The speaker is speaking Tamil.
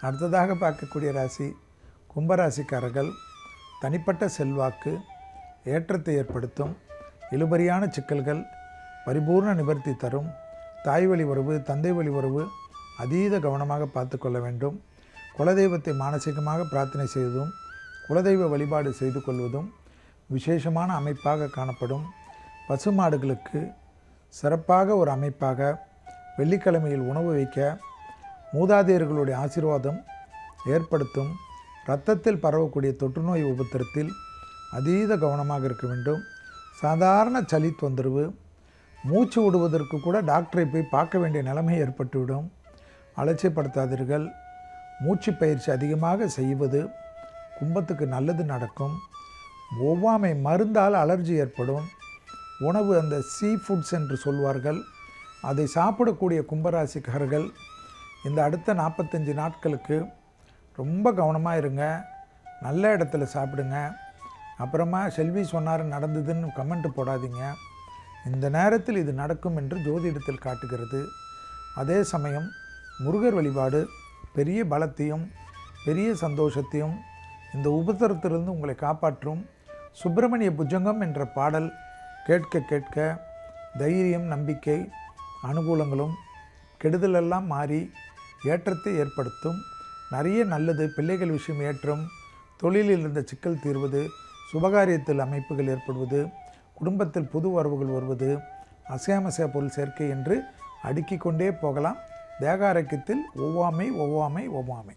அடுத்ததாக பார்க்கக்கூடிய ராசி கும்பராசிக்காரர்கள். தனிப்பட்ட செல்வாக்கு ஏற்றத்தை ஏற்படுத்தும். இழுபறியான சிக்கல்கள் பரிபூர்ண நிவர்த்தி தரும். தாய் வழி உறவு, தந்தை வழி உறவு அதீத கவனமாக பார்த்து கொள்ள வேண்டும். குலதெய்வத்தை மானசீகமாக பிரார்த்தனை செய்வதும் குலதெய்வ வழிபாடு செய்து கொள்வதும் விசேஷமான அமைப்பாக காணப்படும். பசுமாடுகளுக்கு சிறப்பாக ஒரு அமைப்பாக வெள்ளிக்கிழமையில் உணவு வைக்க மூதாதையர்களுடைய ஆசீர்வாதம் ஏற்படுத்தும். இரத்தத்தில் பரவக்கூடிய தொற்றுநோய் உபத்திரத்தில் அதீத கவனமாக இருக்க வேண்டும். சாதாரண சளி தொந்தரவு, மூச்சு விடுவதற்கு கூட டாக்டரை போய் பார்க்க வேண்டிய நிலைமை ஏற்பட்டுவிடும். அலட்சியப்படுத்தாதீர்கள். மூச்சு பயிற்சி அதிகமாக செய்வது கும்பத்துக்கு நல்லது நடக்கும். ஒவ்வாமை மருந்தால் அலர்ஜி ஏற்படும். உணவு அந்த சீ ஃபுட்ஸ் என்று சொல்வார்கள், அதை சாப்பிடக்கூடிய கும்பராசிக்காரர்கள் இந்த அடுத்த 45 நாட்களுக்கு ரொம்ப கவனமாக இருங்க. நல்ல இடத்துல சாப்பிடுங்க. அப்புறமா செல்வி சொன்னார் நடந்ததுன்னு கமெண்ட் போடாதீங்க. இந்த நேரத்தில் இது நடக்கும் என்று ஜோதிடத்தில் காட்டுகிறது. அதே சமயம் முருகர் வழிபாடு பெரிய பலத்தையும் பெரிய சந்தோஷத்தையும் இந்த உபத்திரத்திலிருந்து உங்களை காப்பாற்றும். சுப்பிரமணிய புஜங்கம் என்ற பாடல் கேட்க கேட்க தைரியம், நம்பிக்கை, அனுகூலங்களும் கெடுதலெல்லாம் மாறி ஏற்றத்தை ஏற்படுத்தும். நிறைய நல்லது. பிள்ளைகள் விஷயம் ஏற்றம், தொழிலில் இருந்த சிக்கல் தீர்வது, சுபகாரியத்தில் அமைப்புகள் ஏற்படுவது, குடும்பத்தில் புது வரவுகள் வருவது, அசையாமசைய பொருள் சேர்க்கை என்று அடுக்கிக் கொண்டே போகலாம். தேக ஆரோக்கியத்தில் ஒவ்வாமை ஒவ்வாமை ஒவ்வாமை.